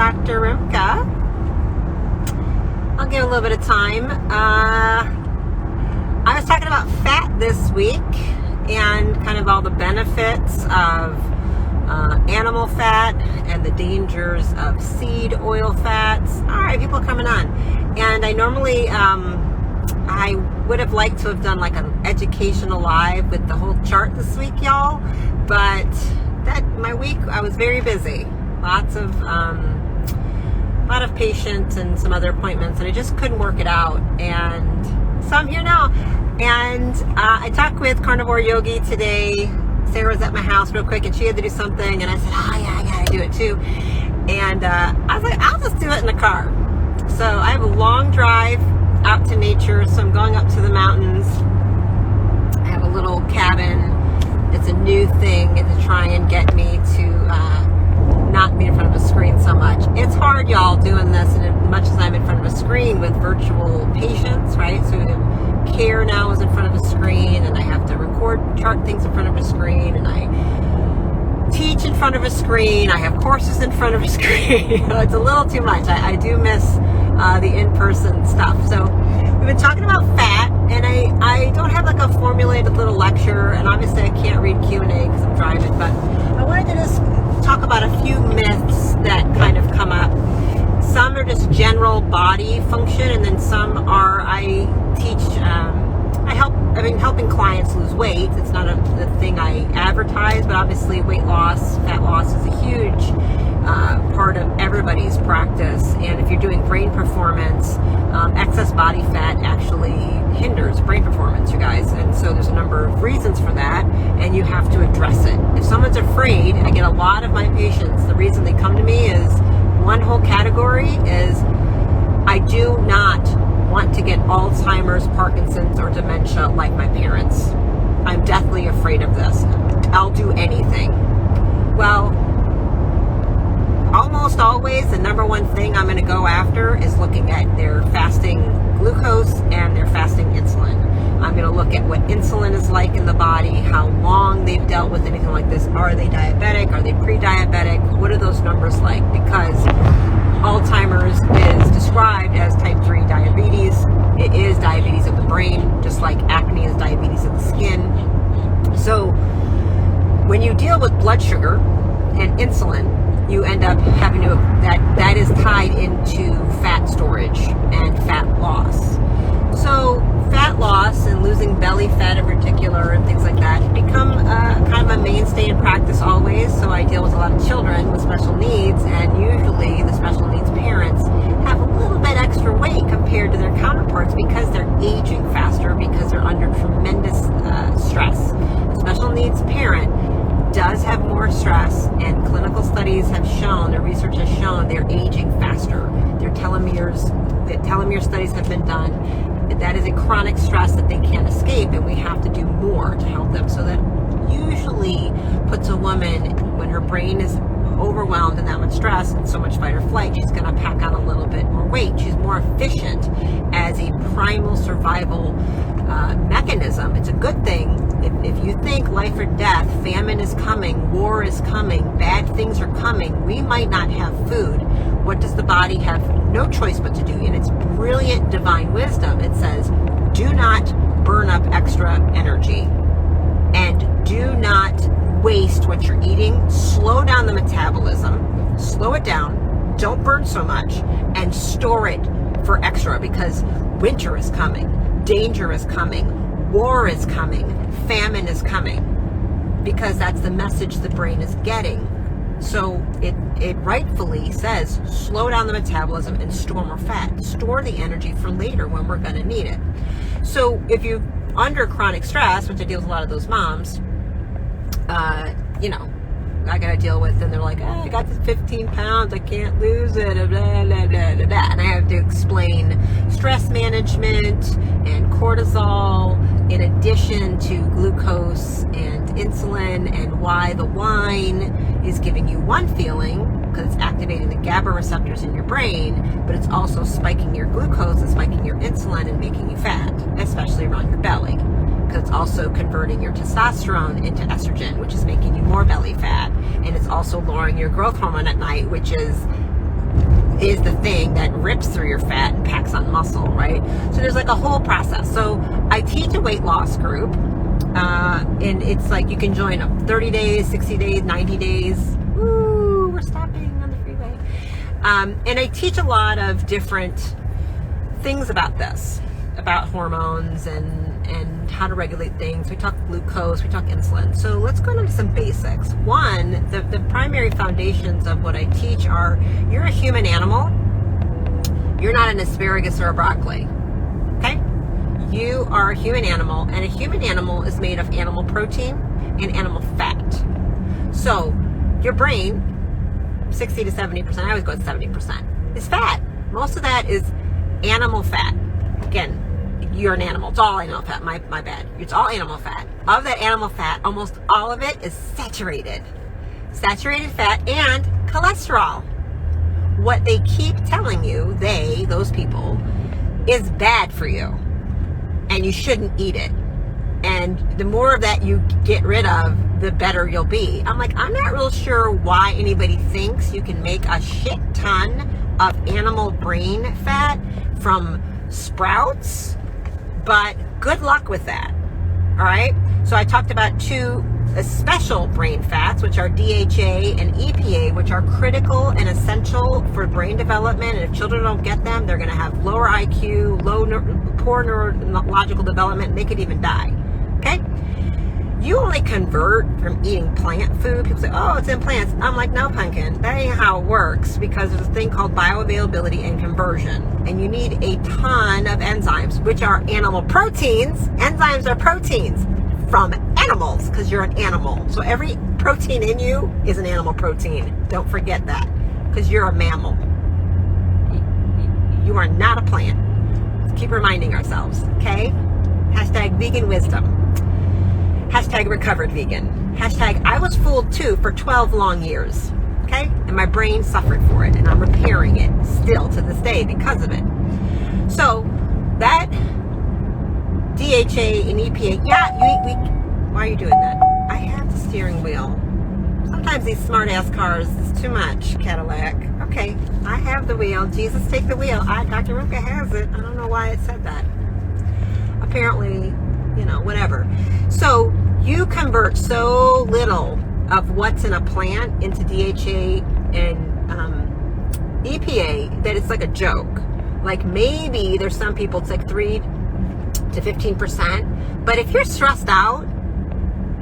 Dr. Rimka. I'll give a little bit of time. I was talking about fat this week and kind of all the benefits of animal fat and the dangers of seed oil fats. All right, people are coming on. And I normally, I would have liked to have done like an educational live with the whole chart this week, y'all. But my week, I was very busy. A lot of patients and some other appointments, and I just couldn't work it out. And so I'm here now. And I talked with Carnivore Yogi today. Sarah was at my house real quick, and she had to do something, and I said, oh yeah, I gotta do it too. And I was like, I'll just do it in the car. So I have a long drive out to nature, so I'm going up to the mountains. I have a little cabin. It's a new thing to try and get me to not be in front of a screen so much. It's hard, y'all, doing this, and as much as I'm in front of a screen with virtual patients, right? So care now is in front of a screen, and I have to record chart things in front of a screen, and I teach in front of a screen. I have courses in front of a screen. It's a little too much. I do miss the in-person stuff. So we've been talking about fat, and I don't have like a formulated little lecture, and obviously I can't read Q&A because I'm driving, but I wanted to just talk about a few myths that kind of come up. Some are just general body function, and then some are, I teach, helping clients lose weight. It's not a thing I advertise, but obviously weight loss, fat loss is a huge part of everybody's practice. And if you're doing brain performance, excess body fat actually hinders brain performance, you guys. And so there's a number of reasons for that, and you have to address it. If someone's afraid, I get a lot of my patients, the reason they come to me is, one whole category is, I do not want to get Alzheimer's, Parkinson's, or dementia like my parents. I'm deathly afraid of this. I'll do anything. Well, almost always the number one thing I'm going to go after is looking at their fasting glucose and their fasting insulin. I'm going to look at what insulin is like in the body, how long they've dealt with anything like this. Are they diabetic? Are they pre-diabetic? What are those numbers like? Because Alzheimer's is described as type 3 diabetes. It is diabetes of the brain, just like acne is diabetes of the skin. So when you deal with blood sugar and insulin, you end up having to, that is tied into fat storage and fat loss. So fat loss and losing belly fat in particular and things like that become kind of a mainstay in practice always. So I deal with a lot of children with special needs, and usually the special needs parents have a little bit extra weight compared to their counterparts because they're aging faster, because they're under tremendous stress. A special needs parent does have more stress, and clinical studies have shown, the research has shown, they're aging faster. Their telomere studies have been done. That is a chronic stress that they can't escape, and we have to do more to help them. So that usually puts a woman, when her brain is overwhelmed and that much stress and so much fight or flight, she's going to pack on a little bit more weight. She's more efficient as a primal survival mechanism. It's a good thing. If you think life or death, famine is coming, war is coming, bad things are coming, we might not have food. What does the body have no choice but to do? In its brilliant divine wisdom, it says, do not burn up extra energy, and do not waste what you're eating. Slow down the metabolism, slow it down, don't burn so much, and store it for extra, because winter is coming, danger is coming, war is coming, famine is coming, because that's the message the brain is getting. So it rightfully says, slow down the metabolism and store more fat. Store the energy for later when we're going to need it. So if you're under chronic stress, which I deal with a lot of those moms, I got to deal with, and they're like, I got this 15 pounds, I can't lose it, blah, blah, blah, blah, blah. And I have to explain stress management and cortisol in addition to glucose and insulin, and why the wine is giving you one feeling, because it's activating the GABA receptors in your brain, but it's also spiking your glucose and spiking your insulin and making you fat, especially around your belly, because it's also converting your testosterone into estrogen, which is making you more belly fat, and it's also lowering your growth hormone at night, which is is the thing that rips through your fat and packs on muscle, right? So there's like a whole process. So I teach a weight loss group, and it's like you can join up 30 days, 60 days, 90 days. Ooh, we're stopping on the freeway. And I teach a lot of different things about this, about hormones and how to regulate things. We talk glucose, we talk insulin. So let's go into some basics. One, the primary foundations of what I teach are, you're a human animal. You're not an asparagus or a broccoli, okay? You are a human animal, and a human animal is made of animal protein and animal fat. So your brain, 60 to 70%, I always go with 70%, is fat. Most of that is animal fat. Again, you're an animal. It's all animal fat. My bad. It's all animal fat. Of that animal fat, almost all of it is saturated. Saturated fat and cholesterol. What they keep telling you, those people, is bad for you. And you shouldn't eat it. And the more of that you get rid of, the better you'll be. I'm like, I'm not real sure why anybody thinks you can make a shit ton of animal brain fat from sprouts, but good luck with that. All right. So I talked about two special brain fats, which are DHA and EPA, which are critical and essential for brain development. And if children don't get them, they're going to have lower IQ, poor neurological development, and they could even die. Okay. You only convert from eating plant food. People say, oh, it's in plants. I'm like, no, pumpkin. That ain't how it works, because there's a thing called bioavailability and conversion. And you need a ton of enzymes, which are animal proteins. Enzymes are proteins from animals, because you're an animal. So every protein in you is an animal protein. Don't forget that, because you're a mammal. You are not a plant. Let's keep reminding ourselves, okay? Hashtag vegan wisdom. Hashtag recovered vegan. Hashtag I was fooled too for 12 long years. Okay? And my brain suffered for it. And I'm repairing it still to this day because of it. So that DHA and EPA, why are you doing that? I have the steering wheel. Sometimes these smart ass cars, it's too much, Cadillac. Okay, I have the wheel. Jesus, take the wheel. Dr. Rimka has it. I don't know why it said that. Apparently, whatever. So you convert so little of what's in a plant into DHA and EPA that it's like a joke. Like maybe there's some people it's like 3 to 15%. But if you're stressed out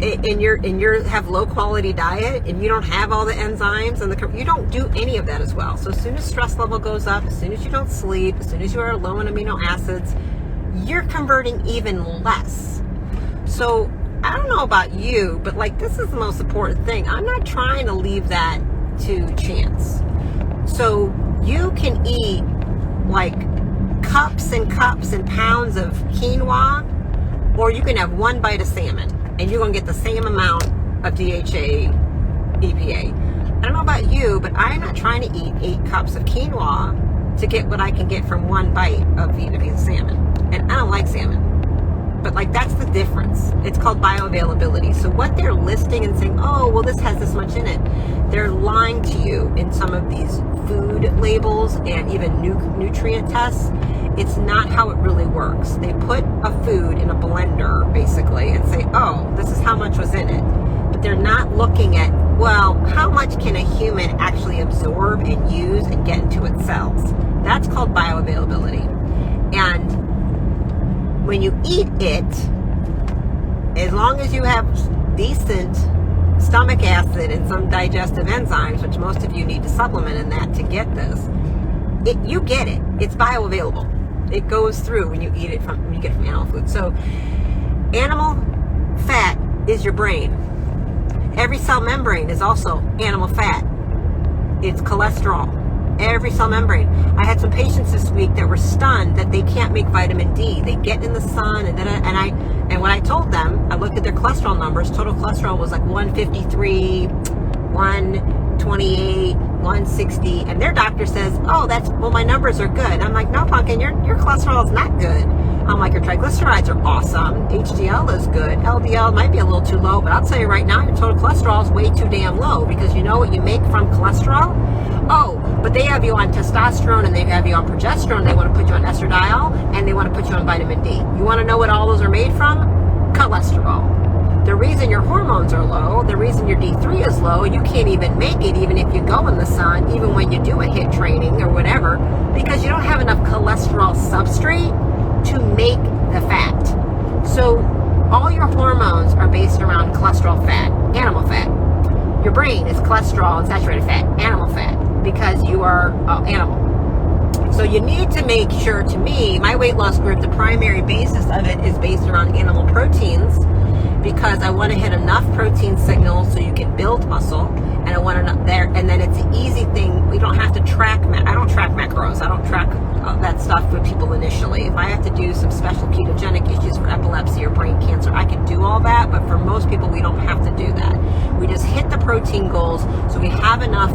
and you have low quality diet and you don't have all the enzymes and you don't do any of that as well. So as soon as stress level goes up, as soon as you don't sleep, as soon as you are low in amino acids, you're converting even less. So I don't know about you, but like this is the most important thing. I'm not trying to leave that to chance. So you can eat like cups and cups and pounds of quinoa, or you can have one bite of salmon and you're going to get the same amount of DHA, EPA. I don't know about you, but I'm not trying to eat 8 cups of quinoa to get what I can get from one bite of eating a piece of salmon. And I don't like salmon. But like that's the difference. It's called bioavailability. So what they're listing and saying, oh, well, this has this much in it, they're lying to you in some of these food labels and even nutrient tests. It's not how it really works. They put a food in a blender basically and say, oh, this is how much was in it. But they're not looking at, well, how much can a human actually absorb and use and get into its cells? That's called bioavailability. And when you eat it, as long as you have decent stomach acid and some digestive enzymes, which most of you need to supplement in that to get this, you get it. It's bioavailable. It goes through when you eat it when you get it from animal food. So animal fat is your brain. Every cell membrane is also animal fat. It's cholesterol. Every cell membrane. I had some patients this week that were stunned that they can't make vitamin D. They get in the sun and when I told them, I looked at their cholesterol numbers. Total cholesterol was like 153, 128, 160, and their doctor says, oh, my numbers are good. I'm like, no, pumpkin, your cholesterol is not good. I'm like, your triglycerides are awesome. HDL is good. LDL might be a little too low, but I'll tell you right now, your total cholesterol is way too damn low, because you know what you make from cholesterol? Oh, but they have you on testosterone and they have you on progesterone. They want to put you on estradiol and they want to put you on vitamin D. You want to know what all those are made from? Cholesterol. The reason your hormones are low, the reason your D3 is low, you can't even make it even if you go in the sun, even when you do a HIIT training or whatever, because you don't have enough cholesterol substrate to make the fat. So all your hormones are based around cholesterol fat, animal fat. Your brain is cholesterol and saturated fat, animal fat, because you are animal. So you need to make sure, to me, my weight loss group, the primary basis of it is based around animal proteins, because I want to hit enough protein signals so you can build muscle, and I want enough there, and then it's an easy thing. We don't have to track, I don't track macros, I don't track that stuff with people initially. If I have to do some special ketogenic issues for epilepsy or brain cancer, I can do all that, but for most people, we don't have to do that. We just hit the protein goals so we have enough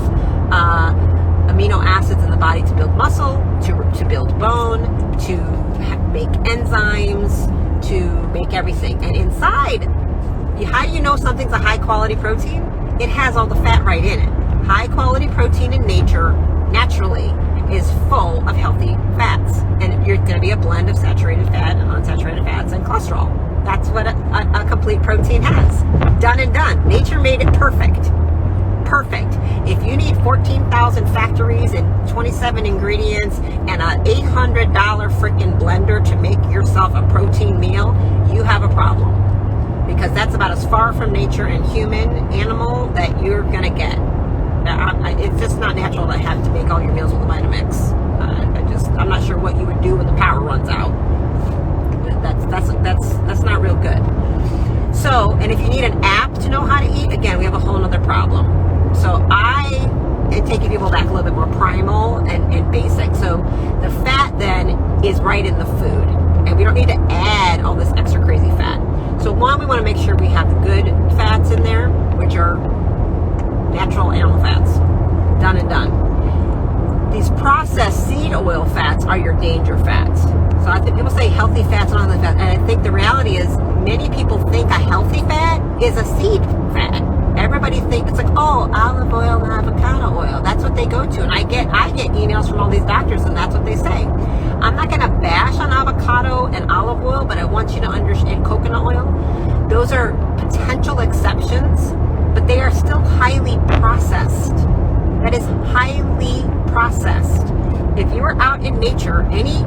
amino acids in the body to build muscle, to build bone, to make enzymes, to make everything. And inside, how do you know something's a high quality protein? It has all the fat right in it. High quality protein in nature, naturally, is full of healthy fats. And you're going to be a blend of saturated fat and unsaturated fats and cholesterol. That's what a complete protein has. Done and done. Nature made it perfect. Perfect. If you need 14,000 factories and 27 ingredients and a $800 freaking blender to make yourself a protein meal, you have a problem. Because that's about as far from nature and human, animal, that you're going to get. It's just not natural to have to make all your meals with a Vitamix. I'm not sure what you would do when the power runs out. That's not real good. So, and if you need an app to know how to eat, again, we have a whole other problem. So I am taking people back a little bit more primal and basic. So the fat then is right in the food, and we don't need to add all this extra crazy fat. So one, we want to make sure we have good fats in there, which are natural animal fats. Done and done. These processed seed oil fats are your danger fats. So I think people say healthy fats and unhealthy fats, and I think the reality is many people think a healthy fat is a seed fat. Everybody thinks it's like, oh, olive oil and avocado oil. That's what they go to. And I get emails from all these doctors, and that's what they say. I'm not going to bash on avocado and olive oil, but I want you to understand coconut oil. Those are potential exceptions, but they are still highly processed. That is highly processed. If you are out in nature, any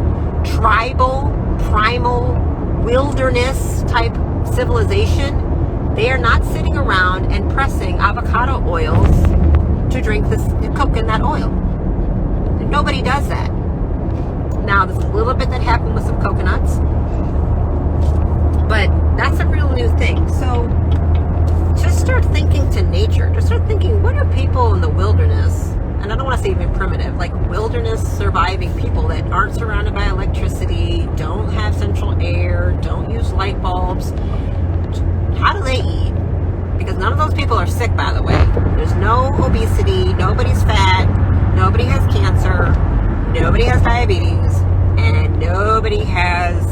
tribal, primal, wilderness type civilization, they are not sitting around and pressing avocado oils to drink this coconut oil. Nobody does that. Now, there's a little bit that happened with some coconuts, but that's a real new thing. So just start thinking to nature. Just start thinking, what are people in the wilderness, and I don't want to say even primitive, like wilderness surviving people that aren't surrounded by electricity, don't have central air, don't use light bulbs. How do they eat? Because none of those people are sick, by the way. There's no obesity, nobody's fat, nobody has cancer, nobody has diabetes, and nobody has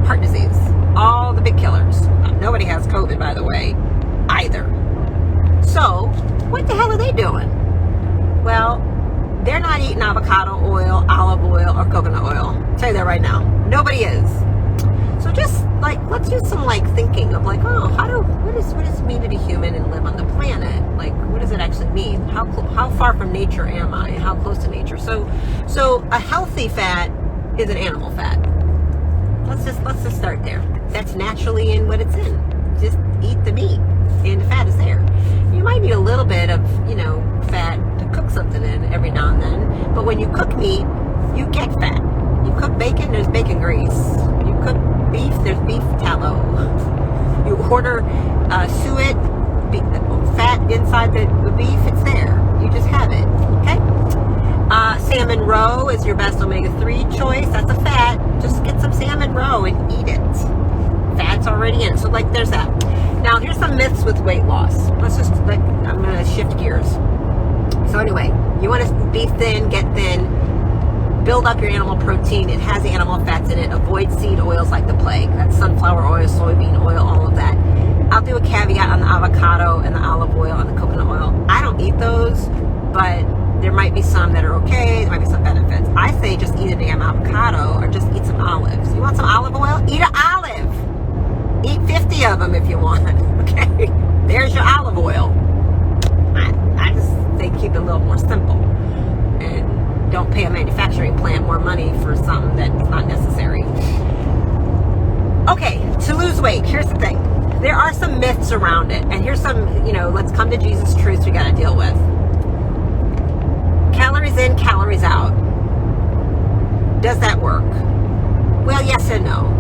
heart disease. All the big killers. Nobody has COVID, by the way, either. So, what the hell are they doing? Well, they're not eating avocado oil, olive oil, or coconut oil. I'll tell you that right now. Nobody is. So just like, let's do some like thinking of like, oh, what does it mean to be human and live on the planet? Like, what does it actually mean? How far from nature am I? How close to nature? So a healthy fat is an animal fat. Let's just start there. That's naturally in what it's in. Just eat the meat, and the fat is there. You might need a little bit of, fat to cook something in every now and then. But when you cook meat, you get fat. You cook bacon, there's bacon grease. You cook beef, there's beef tallow. You order suet, fat inside the beef, it's there. You just have it, okay? Salmon roe is your best omega-3 choice. That's a fat. Just get some salmon roe and eat it. Fat's already in. So, there's that. Now, here's some myths with weight loss. I'm going to shift gears. So, anyway, you want to be thin, get thin. build up your animal protein. It has the animal fats in it. Avoid seed oils like the plague. That's sunflower oil, soybean oil, all of that. I'll do a caveat on the avocado and the olive oil and the coconut oil. I don't eat those, but there might be some that are okay. There might be some benefits. I say just eat a damn avocado or just eat some olives. You want some olive oil? Eat an olive. Eat 50 of them if you want. Okay? There's your olive oil. I just say keep it a little more simple. And don't pay a manufacturing plant more money for something that's not necessary. Okay, to lose weight, here's the thing. There are some myths around it. And here's some, let's come to Jesus truths we got to deal with. Calories in, calories out. Does that work? Well, yes and no.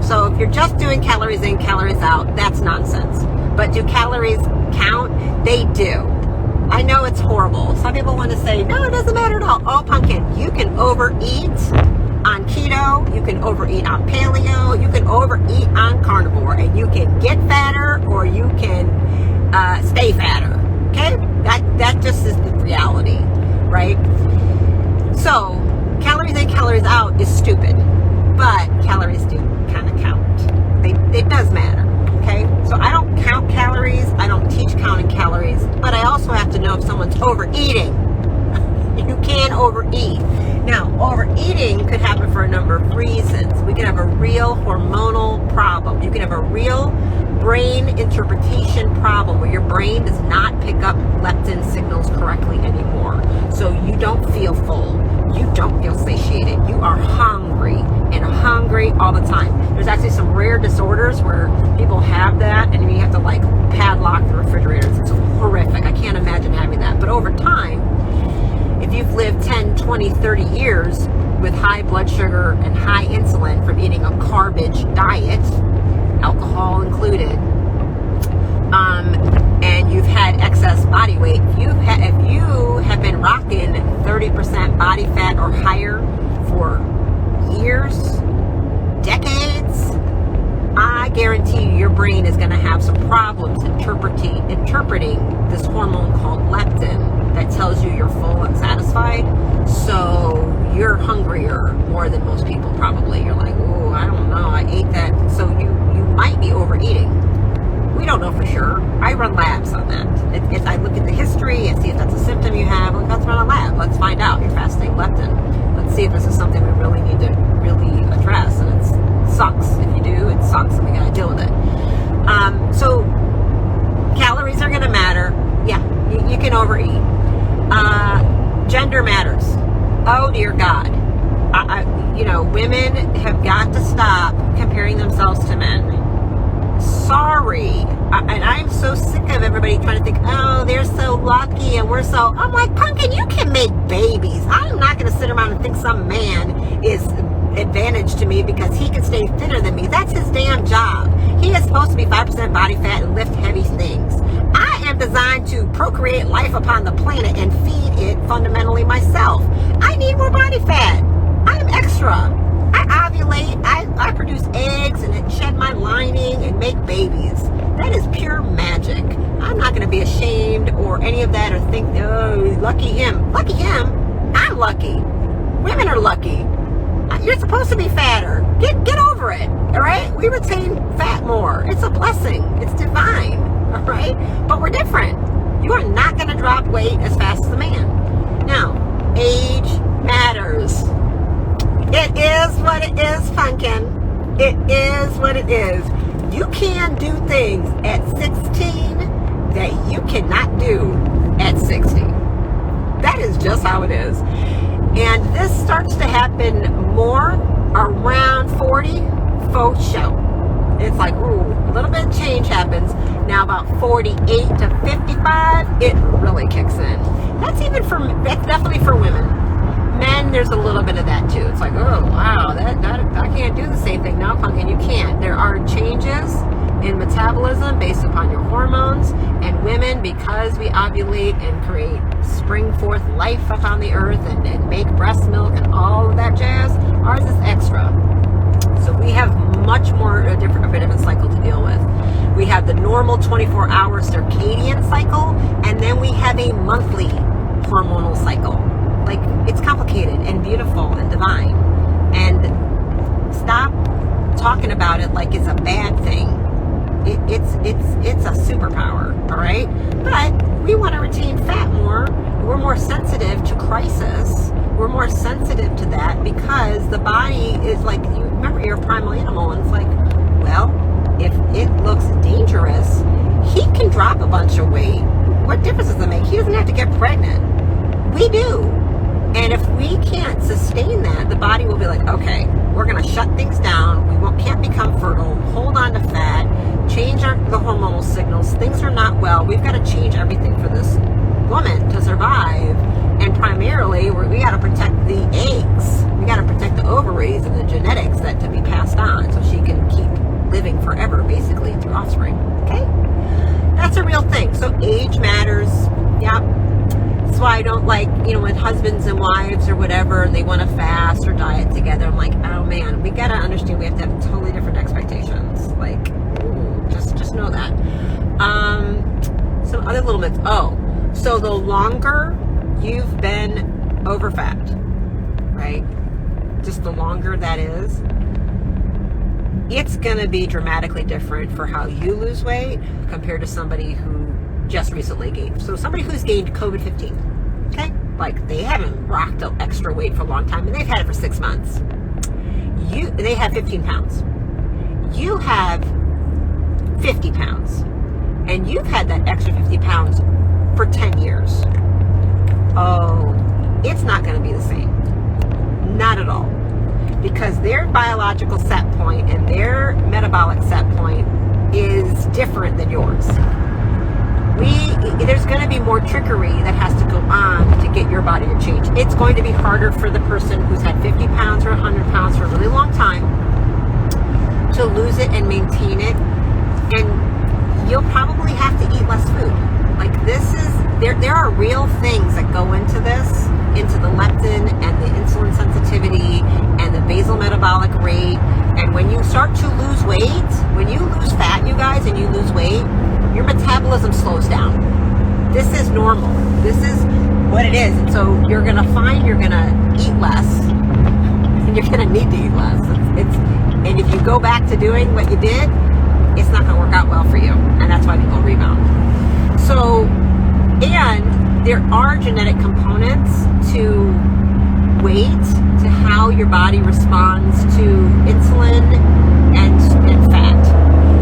So if you're just doing calories in, calories out, that's nonsense. But do calories count? They do. I know it's horrible. Some people want to say, no, it doesn't matter at all. Oh, pumpkin, you can overeat on keto, you can overeat on paleo, you can overeat on carnivore, and you can get fatter or you can stay fatter. Okay? That just is the reality, right? So, calories in, calories out is stupid, but calories do kind of count. It does matter, okay? So I don't count calories, I don't teach counting calories, but I also have to know if someone's overeating. You can overeat. Now, overeating could happen for a number of reasons. We can have a real hormonal problem. You can have a real brain interpretation problem where your brain does not pick up leptin signals correctly anymore. So you don't feel full. You don't feel satiated. You are hungry and hungry all the time. There's actually some rare disorders where people have that and you have to like padlock the refrigerators. It's horrific. I can't imagine having that. But over time, if you've lived 10, 20, 30 years with high blood sugar and high insulin from eating a garbage diet, alcohol included, and you've had excess body weight, if you have been rocking 30% body fat or higher for years, decades, I guarantee you your brain is going to have some problems interpreting this hormone called leptin that tells you you're full and satisfied. So you're hungrier more than most people probably. You're like, oh, I don't know, I ate that. So you might be overeating. We don't know for sure. I run labs on that. I look at the history and see if that's a symptom you have. Let's run a lab. Let's find out. You're fasting leptin. Let's see if this is something we really need to really address. And it sucks. If you do, it sucks and we got to deal with it. So calories are going to matter. Yeah, you can overeat. Gender matters. Oh dear God. Women have got to stop comparing themselves to men. Sorry. And I'm so sick of everybody trying to think, oh, they're so lucky and we're so... I'm like, pumpkin, you can make babies. I'm not going to sit around and think some man is advantage to me because he can stay thinner than me. That's his damn job. He is supposed to be 5% body fat and lift heavy things. I am designed to procreate life upon the planet and feed it fundamentally myself. I need more body fat. I am extra. I ovulate. I produce eggs and shed my lining and make babies. That is pure magic. I'm not going to be ashamed or any of that or think, oh, lucky him. Lucky him? I'm lucky. Women are lucky. You're supposed to be fatter. Get over it. All right? We retain fat more. It's a blessing. It's divine. All right? But we're different. You are not going to drop weight as fast as a man. Now, age matters. It is what it is, pumpkin. It is what it is. You can do things at 16 that you cannot do at 60. That is just how it is. And this starts to happen more around 40, faux show. It's like, ooh, a little bit of change happens. Now about 48 to 55, it really kicks in. That's definitely for women. Men, there's a little bit of that too. It's like, oh, wow, I can't do the same thing. No, pumpkin, you can't. There are changes in metabolism based upon your hormones, and women, because we ovulate and spring forth life upon the earth and make breast milk and all of that jazz, ours is extra. So we have much more a bit of a cycle to deal with. We have the normal 24-hour circadian cycle, and then we have a monthly hormonal cycle. Like, it's complicated and beautiful and divine. And stop talking about it like it's a bad thing. It's a superpower, all right? But we want to retain fat more. We're more sensitive to crisis. We're more sensitive to that because the body is like, you remember, you're a primal animal, and it's like, well, if it looks dangerous, he can drop a bunch of weight. What difference does it make? He doesn't have to get pregnant. We do. And if we can't sustain that, the body will be like, okay, we're going to shut things down. We can't become fertile, hold on to fat, change the hormonal signals. Things are not well. We've got to change everything for this woman to survive. And primarily, we got to protect the eggs. We got to protect the ovaries and the genetics that to be passed on so she can keep living forever, basically, through offspring. Okay? That's a real thing. So age matters. Yeah. That's why I don't like, when husbands and wives or whatever, they want to fast or diet together. I'm like, oh man, we got to understand we have to have totally different expectations. Like, just know that. Some other little myths. Oh, so the longer you've been over fat, right? Just the longer that is, it's going to be dramatically different for how you lose weight compared to somebody who just recently gained. So somebody who's gained COVID-15, okay? Like, they haven't rocked up extra weight for a long time, and they've had it for 6 months. They have 15 pounds. You have 50 pounds. And you've had that extra 50 pounds for 10 years. Oh, it's not going to be the same. Not at all. Because their biological set point and their metabolic set point is different than yours. There's going to be more trickery that has to go on to get your body to change. It's going to be harder for the person who's had 50 pounds or 100 pounds for a really long time to lose it and maintain it. And you'll probably have to eat less food. Like, there are real things that go into this, into the leptin and the insulin sensitivity and the basal metabolic rate. And when you start to lose weight, when you lose fat, you guys, and you lose weight, your metabolism slows down. This is normal. This is what it is. And so you're going to find you're going to eat less, and you're going to need to eat less. And if you go back to doing what you did, it's not going to work out well for you. And that's why people rebound. So, and there are genetic components to weight, to how your body responds to insulin and fat.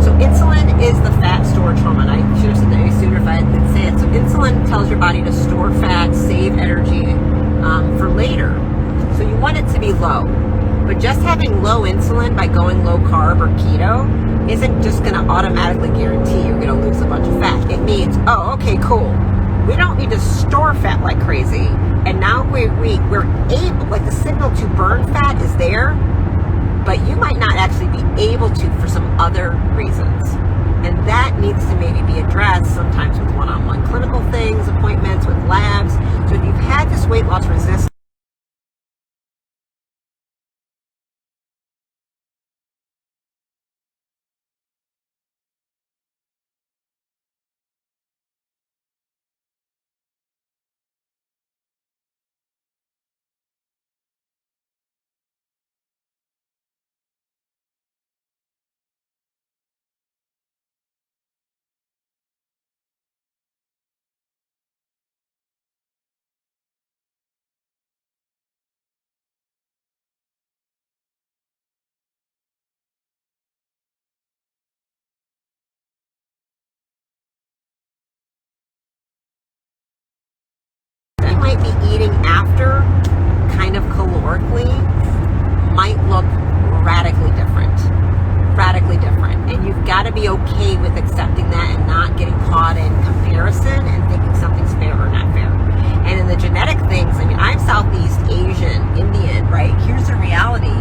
So insulin is the fat storage hormone. I should have said that sooner if I didn't say it. So insulin tells your body to store fat, save energy for later. So you want it to be low. But just having low insulin by going low carb or keto isn't just going to automatically guarantee you're going to lose a bunch of fat. It means, oh, okay, cool. We don't need to store fat like crazy. And now we're able, like, the signal to burn fat is there, but you might not actually be able to for some other reasons. And that needs to maybe be addressed sometimes with one-on-one clinical things, appointments with labs. So if you've had this weight loss resistance, might be eating after kind of calorically might look radically different. And you've got to be okay with accepting that and not getting caught in comparison and thinking something's fair or not fair. And in the genetic things, I mean, I'm Southeast Asian, Indian, right? Here's the reality.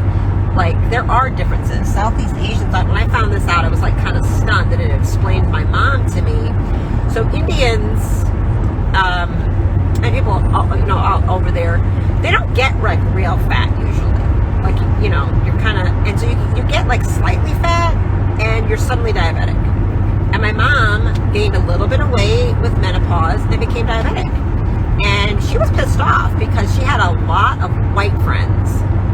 Like, there are differences. Southeast Asians, when I found this out, I was like kind of stunned that it explained my mom to me. So Indians, and people, all over there, they don't get like real fat usually. Like, you're kind of, and so you get like slightly fat and you're suddenly diabetic. And my mom gained a little bit of weight with menopause and became diabetic. And she was pissed off because she had a lot of white friends,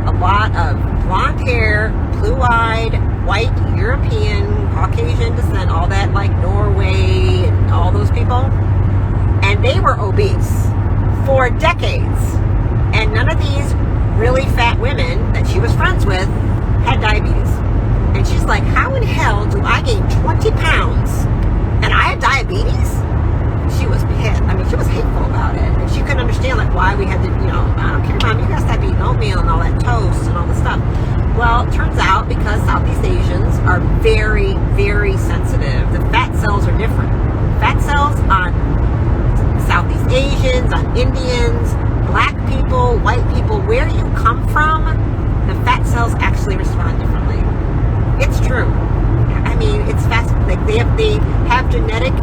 a lot of blonde hair, blue-eyed, white, European, Caucasian descent, all that, like Norway and all those people. And they were obese for decades. And none of these really fat women that she was friends with had diabetes. And she's like, how in hell do I gain 20 pounds and I had diabetes? She was pissed. I mean, she was hateful about it. And she couldn't understand, like, why we had to, I don't care, Mom, you guys stop eating oatmeal and all that toast and all this stuff. Well, it turns out because Southeast Asians are very, very sensitive. The fat cells are different. Fat cells on Southeast Asians, on Indians, black people, white people, where you come from, the fat cells actually respond differently. It's true. I mean, it's fascinating. Like they have genetic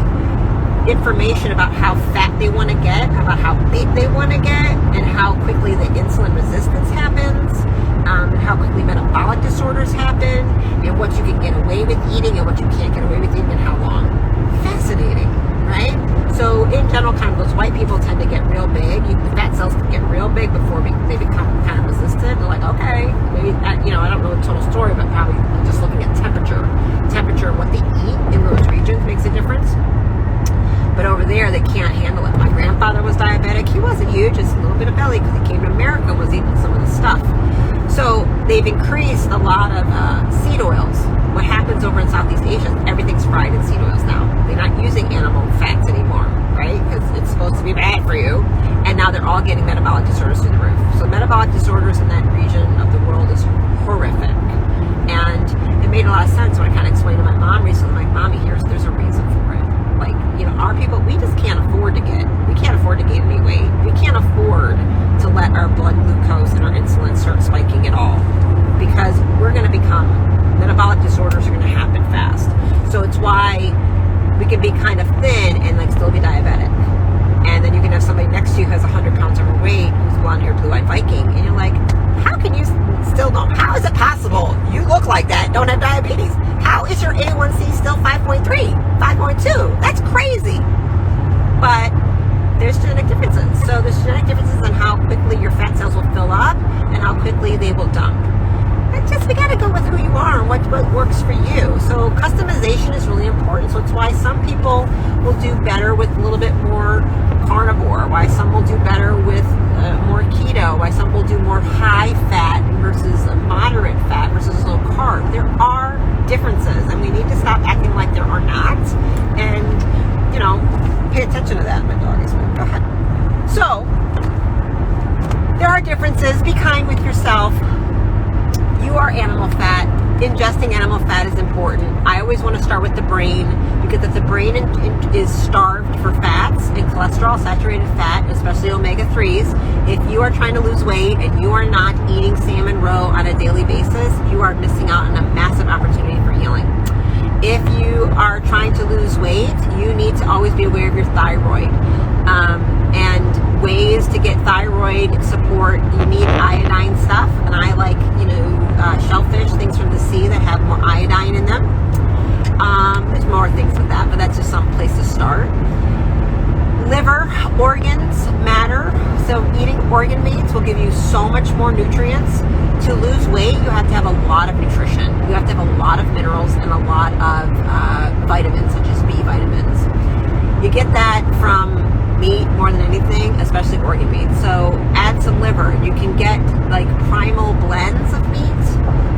information about how fat they want to get, about how big they want to get, and how quickly the insulin resistance happens, and how quickly metabolic disorders happen, and what you can get away with eating and what you can't get away with eating and how long. Fascinating, right? So in general, kind of those white people tend to get real big. The fat cells can get real big before they become kind of resistant. They're like, okay, maybe, I don't know the total story, but probably just looking at temperature, what they eat in those regions makes a difference. But over there, they can't handle it. My grandfather was diabetic. He wasn't huge, just a little bit of belly because he came to America, was eating some of the stuff. So they've increased a lot of seed oils. What happens over in Southeast Asia, everything's fried in seed oils now. They're not using animal fats anymore, right? Because it's supposed to be bad for you. And now they're all getting metabolic disorders through the roof. So metabolic disorders in that region of the world is horrific. And it made a lot of sense when I kind of explained to my mom recently, like, Mommy, there's a reason for it. Like, our people, we just can't afford to gain any weight. We can't afford to let our blood glucose and our insulin start spiking at all, because we're going to become, metabolic disorders are going to happen fast. So it's why we can be kind of thin and like still be diabetic. And then you can have somebody next to you who has 100 pounds overweight, who's blonde hair, blue-eyed Viking, and you're like, how can you still don't? How is it possible? You look like that, don't have diabetes. How is your A1C still 5.3, 5.2? That's crazy. But there's genetic differences. So there's genetic differences on how quickly your fat cells will fill up and how quickly they will dump. And just, we got to go with who you are and what works for you. So customization is really important. So it's why some people will do better with a little bit more carnivore, why some will do better with more keto, why some will do more high fat versus moderate fat versus low carb. There are differences, and we need to stop acting like there are not, and pay attention to that. My dog is moving. Go ahead. So there are differences. Be kind with yourself. You are animal fat. Ingesting animal fat is important. I always want to start with the brain, because if the brain is starved for fats and cholesterol, saturated fat, especially omega-3s, if you are trying to lose weight and you are not eating salmon roe on a daily basis, you are missing out on a massive opportunity for healing. If you are trying to lose weight, you need to always be aware of your thyroid. And ways to get thyroid support, you need iodine stuff. And I like, shellfish, things from the sea that have more iodine in them. There's more things with that, but that's just some place to start. Liver organs matter. So eating organ meats will give you so much more nutrients. To lose weight, you have to have a lot of nutrition. You have to have a lot of minerals and a lot of vitamins, such as B vitamins. You get that from meat more than anything, especially organ meat. So add some liver. You can get like primal blends of meat.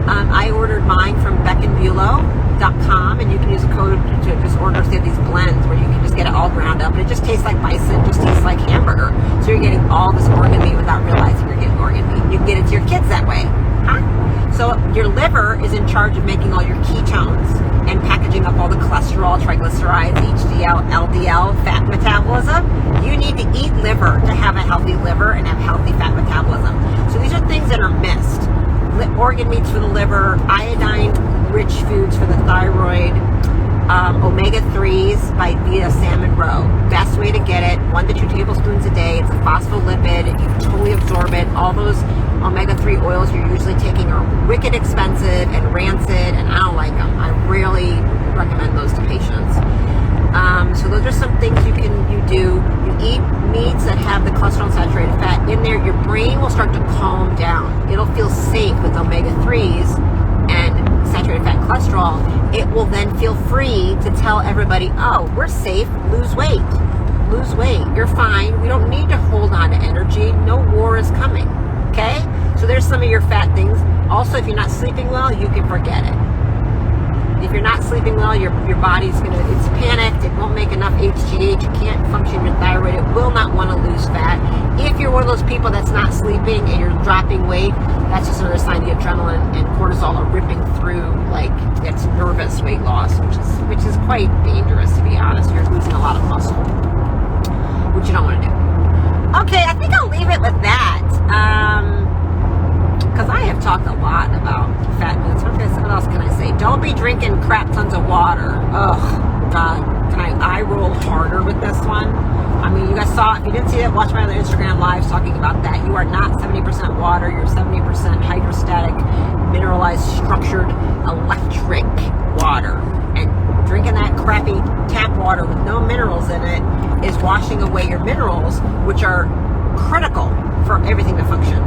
I ordered mine from beckenbulow.com, and you can use a code to just order. So they have these blends where you can just get it all ground up, and it just tastes like bison, just tastes like hamburger. So you're getting all this organ meat without realizing you're getting organ meat. You can get it to your kids that way. So your liver is in charge of making all your ketones and packaging up all the cholesterol, triglycerides, HDL, LDL, fat metabolism. You need to eat liver to have a healthy liver and have healthy fat metabolism. So these are things that are missed. Organ meats for the liver, iodine-rich foods for the thyroid, omega-3s via salmon roe. Best way to get it, 1 to 2 tablespoons a day. It's a phospholipid. You totally absorb it. All those omega-3 oils you're usually taking are wicked expensive and rancid, and I don't like them. I rarely recommend those to patients. So those are some things you do. You eat meats that have the cholesterol saturated fat in there. Your brain will start to calm down. It'll feel safe with omega-3s and saturated fat and cholesterol. It will then feel free to tell everybody, oh, we're safe, lose weight. Lose weight, you're fine. We don't need to hold on to energy. No war is coming, okay? So there's some of your fat things. Also, if you're not sleeping well, you can forget it. If you're not sleeping well, your body's it's panicked. It won't make enough HGH. You can't function your thyroid. It will not want to lose fat. If you're one of those people that's not sleeping and you're dropping weight, that's just another sign the adrenaline and cortisol are ripping through, like it's nervous weight loss, which is quite dangerous, to be honest. You're losing a lot of muscle, which you don't want to do. Okay, I think I'll leave it with that. Because I have talked a lot about fat foods. What else can I say? Don't be drinking crap tons of water. Ugh, God. Can I roll harder with this one? I mean, you guys saw, if you didn't see it, watch my other Instagram lives talking about that. You are not 70% water. You're 70% hydrostatic, mineralized, structured, electric water. And drinking that crappy tap water with no minerals in it is washing away your minerals, which are critical for everything to function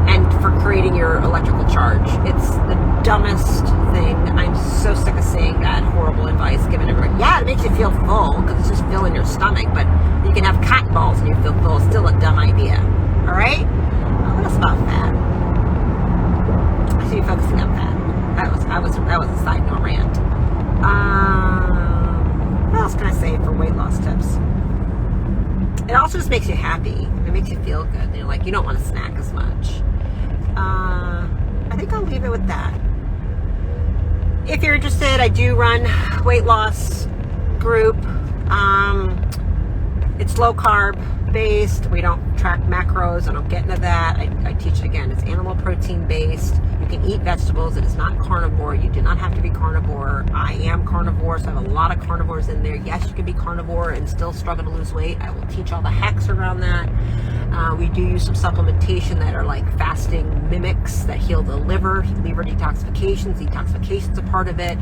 and for creating your electrical charge. It's the dumbest thing. I'm so sick of seeing that horrible advice given everyone. Yeah, it makes you feel full because it's just filling your stomach, but you can have cotton balls and you feel full. It's still a dumb idea. All right? What else about fat? I should be focusing on fat. That was a side note rant. What else can I say for weight loss tips? It also just makes you happy. It makes you feel good. You're like, you don't want to snack as much. I think I'll leave it with that. If you're interested, I do run weight loss group. It's low carb based. We don't track macros. I don't get into that. I teach it again. It's animal protein based. You can eat vegetables. It is not carnivore. You do not have to be carnivore. I am carnivore, so I have a lot of carnivores in there. Yes, you can be carnivore and still struggle to lose weight. I will teach all the hacks around that. We do use some supplementation that are like fasting mimics that heal the liver detoxifications. Detoxification's a part of it.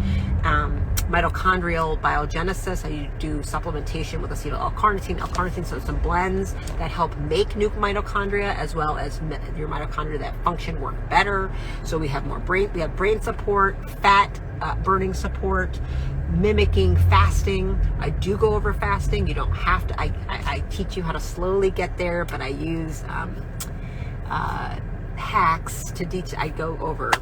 Mitochondrial biogenesis. I do supplementation with acetyl L-carnitine, so some blends that help make new mitochondria as well as your mitochondria that function work better. So we have brain support, fat burning support, mimicking fasting. I do go over fasting. You don't have to. I teach you how to slowly get there, but I use hacks to teach. I go over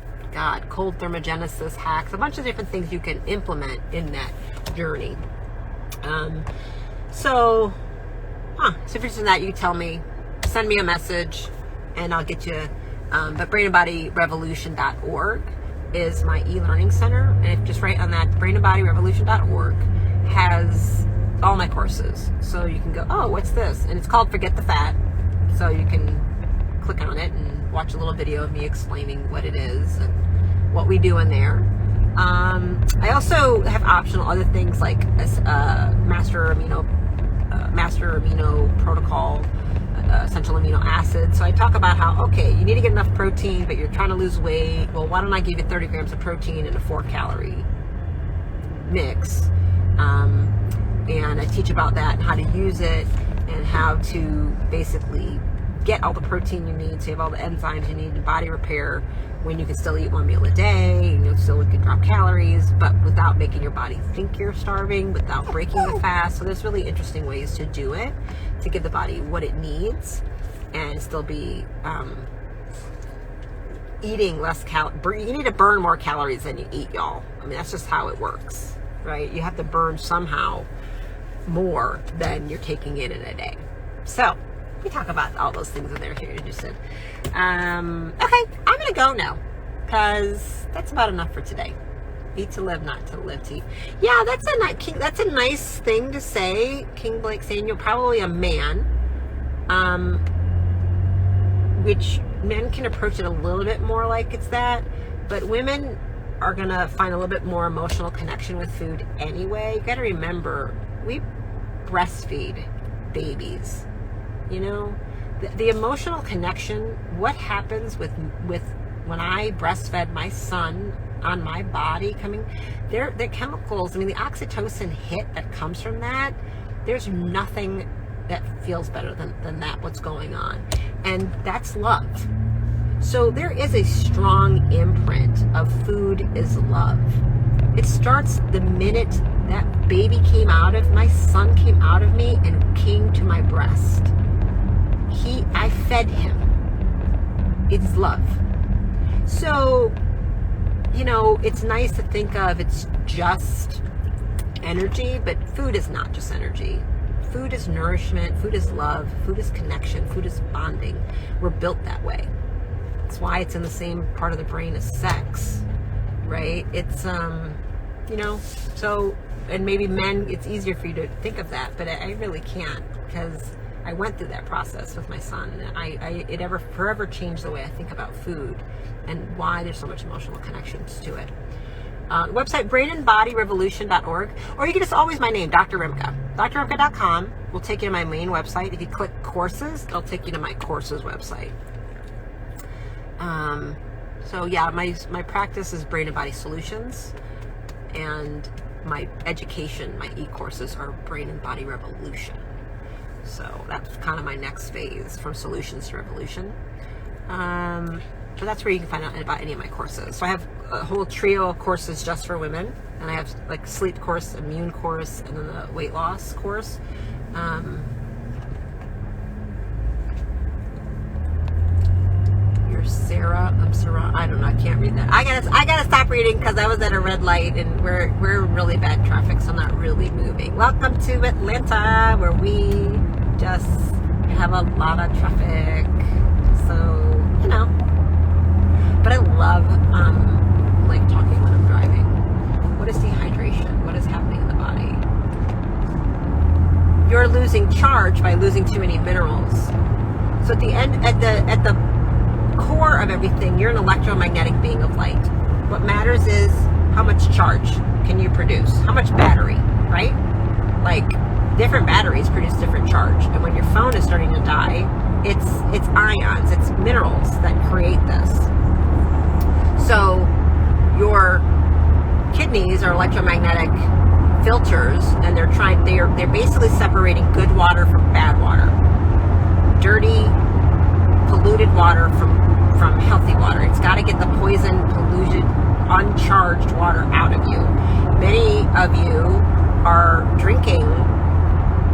cold thermogenesis hacks, a bunch of different things you can implement in that journey. So if you're interested in that, you tell me, send me a message, and I'll get you. But brainandbodyrevolution.org is my e-learning center, and if just right on that, brainandbodyrevolution.org has all my courses. So you can go, oh, what's this? And it's called Forget the Fat. So you can click on it and watch a little video of me explaining what it is and what we do in there. I also have optional other things like master amino protocol, essential amino acids. So I talk about how, okay, you need to get enough protein, but you're trying to lose weight. Well, why don't I give you 30 grams of protein in a 4-calorie mix? And I teach about that and how to use it and how to basically get all the protein you need, so you have all the enzymes you need in body repair when you can still eat one meal a day, and you still can drop calories, but without making your body think you're starving, without breaking the fast. So there's really interesting ways to do it, to give the body what it needs and still be eating less calories. You need to burn more calories than you eat, y'all. I mean, that's just how it works, right? You have to burn somehow more than you're taking in a day. So we talk about all those things in there if you're interested. Okay, I'm gonna go now because that's about enough for today. Eat to live, not to live to eat. Yeah, that's a nice thing to say. King Blake saying you're probably a man, which men can approach it a little bit more like it's that, but women are gonna find a little bit more emotional connection with food anyway. You gotta remember, we breastfeed babies. You know, the emotional connection, what happens with when I breastfed my son on my body coming, they're chemicals. I mean, the oxytocin hit that comes from that, there's nothing that feels better than that, what's going on. And that's love. So there is a strong imprint of food is love. It starts the minute that baby came out of, my son came out of me and came to my breast. I fed him. It's love. So, it's nice to think of it's just energy, but food is not just energy. Food is nourishment, food is love, food is connection, food is bonding. We're built that way. That's why it's in the same part of the brain as sex, right? It's, so, and maybe men, it's easier for you to think of that, but I really can't, because I went through that process with my son, and it forever changed the way I think about food and why there's so much emotional connections to it. Website, brainandbodyrevolution.org, or you can just always my name, Dr. Rimka. drrimka.com will take you to my main website. If you click courses, it'll take you to my courses website. So yeah, my practice is Brain and Body Solutions, and my education, my e-courses are Brain and Body Revolution. So that's kind of my next phase, from solutions to revolution. So that's where you can find out about any of my courses. So I have a whole trio of courses just for women, and I have like sleep course, immune course, and then the weight loss course. You're Sarah. I'm Sarah. I don't know. I can't read that. I gotta stop reading because I was at a red light and we're really bad traffic, so I'm not really moving. Welcome to Atlanta, where we just have a lot of traffic. So but I love like talking when I'm driving. What is dehydration? What is happening in the body? You're losing charge by losing too many minerals. So at the end, at the core of everything, you're an electromagnetic being of light. What matters is how much charge can you produce? How much battery, right? Like, different batteries produce different charge. And when your phone is starting to die, it's ions, it's minerals that create this. So your kidneys are electromagnetic filters, and they're basically separating good water from bad water, dirty, polluted water from healthy water. It's got to get the poison, polluted, uncharged water out of you. Many of you are drinking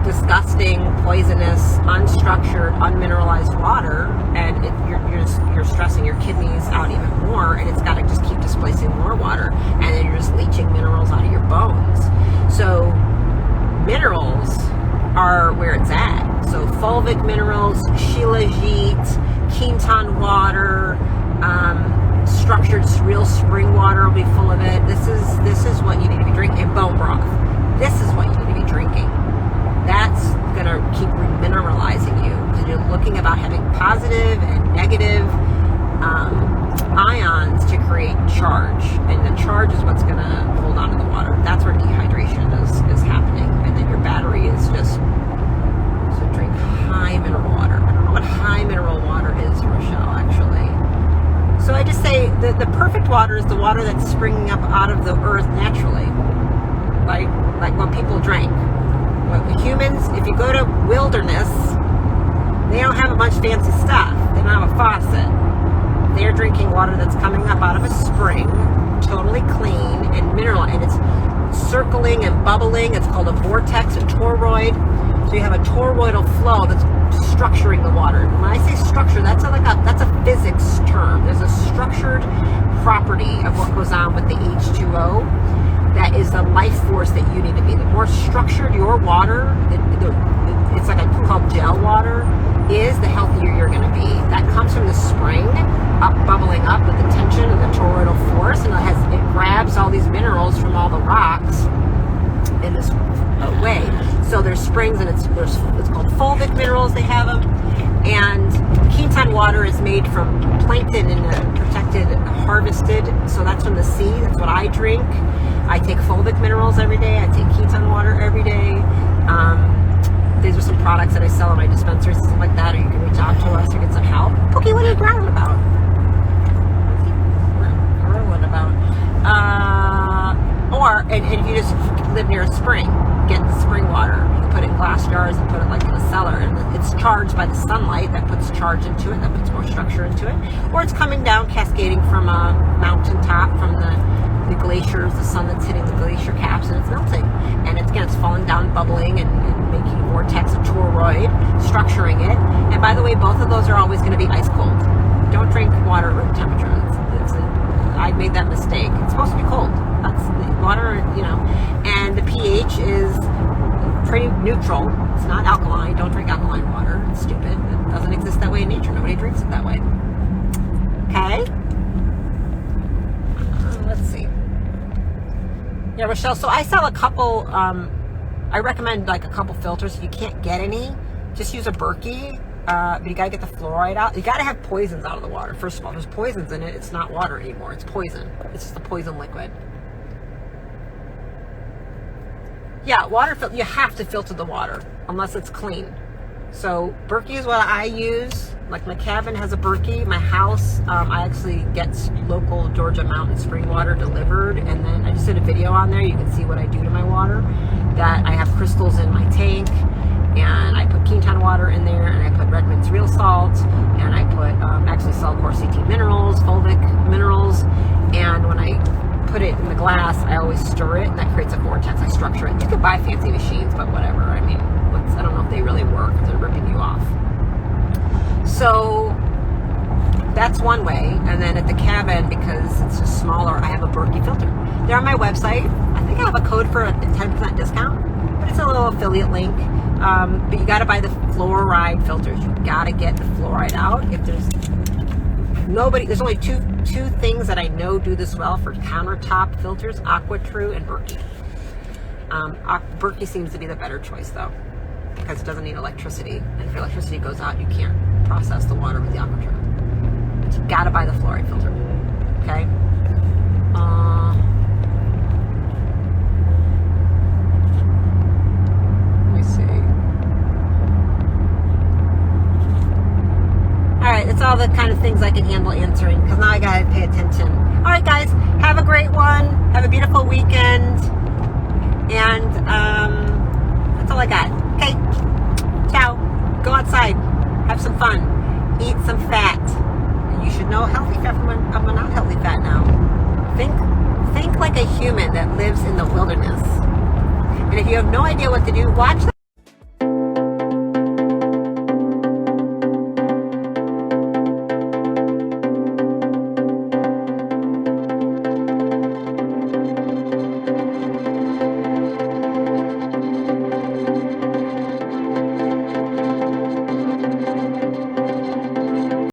disgusting, poisonous, unstructured, unmineralized water, and you're stressing your kidneys out even more, and it's got to just keep displacing more water, and then you're just leaching minerals out of your bones. So minerals are where it's at. So fulvic minerals, shilajit, quinton water, structured real spring water will be full of it. This is what you need to be drinking, and bone broth. This is what you need to be drinking. That's going to keep remineralizing you, because you're looking about having positive and negative ions to create charge, and the charge is what's going to hold on to the water. That's where dehydration is happening, and then your battery is just, so drink high mineral water. I don't know what high mineral water is, Rochelle, actually. So I just say the perfect water is the water that's springing up out of the earth naturally, like what people drink. Humans, if you go to wilderness, they don't have a bunch of fancy stuff. They don't have a faucet. They're drinking water that's coming up out of a spring, totally clean and mineral, and it's circling and bubbling. It's called a vortex, a toroid. So you have a toroidal flow that's structuring the water. When I say structure, that's a physics term. There's a structured property of what goes on with the H2O. That is the life force that you need to be. The more structured your water, it's like called gel water, is, the healthier you're going to be. That comes from the spring, bubbling up with the tension and the toroidal force, and it grabs all these minerals from all the rocks in this way. So there's springs, and it's called fulvic minerals. They have them, and quinton water is made from plankton and protected, harvested. So that's from the sea. That's what I drink. I take fulvic minerals every day. I take quinton water every day. These are some products that I sell in my dispensaries, something like that, or you can reach out to us or get some help. Pookie, what are you growling about? What's he growling about? and if you just live near a spring, get the spring water. You can put it in glass jars and put it like in a cellar, and it's charged by the sunlight that puts charge into it, that puts more structure into it. Or it's coming down, cascading from a mountaintop, from the glaciers, the sun that's hitting the glacier caps, and it's melting. And it's falling down, bubbling, and making a vortex, a toroid, structuring it. And by the way, both of those are always going to be ice cold. Don't drink water at room temperature. I made that mistake. It's supposed to be cold. That's water, and the pH is pretty neutral. It's not alkaline. Don't drink alkaline water. It's stupid. It doesn't exist that way in nature. Nobody drinks it that way. Okay? Let's see. Yeah, Rochelle, so I sell a couple, I recommend like a couple filters. If you can't get any, just use a Berkey. But you gotta get the fluoride out. You gotta have poisons out of the water. First of all, there's poisons in it. It's not water anymore. It's poison. It's just a poison liquid. Yeah, you have to filter the water unless it's clean. So Berkey is what I use. Like my cabin has a Berkey. My house, I actually get local Georgia mountain spring water delivered, and then I just did a video on there. You can see what I do to my water. That I have crystals in my tank, and I put Quinton water in there, and I put Redmond's real salt, and I put actually Cellcore CT minerals, fulvic minerals, and when I put it in the glass, I always stir it, and that creates a vortex. I structure it. You can buy fancy machines, but whatever. I mean, I don't know if they really work, if they're ripping you off. So that's one way. And then at the cabin, because it's just smaller, I have a Berkey filter. They're on my website. I think I have a code for a 10% discount, but it's a little affiliate link. But you got to buy the fluoride filters. You got to get the fluoride out. If there's only two things that I know do this well for countertop filters: AquaTrue and Berkey. Berkey seems to be the better choice though, because it doesn't need electricity, and if electricity goes out, you can't process the water with the AquaTrue. But you got to buy the fluoride filter. Okay. It's all the kind of things I can handle answering, because now I gotta pay attention. All right, guys, have a great one. Have a beautiful weekend. And that's all I got. Okay, ciao. Go outside. Have some fun. Eat some fat. You should know healthy fat from a not healthy fat now. Think like a human that lives in the wilderness. And if you have no idea what to do, watch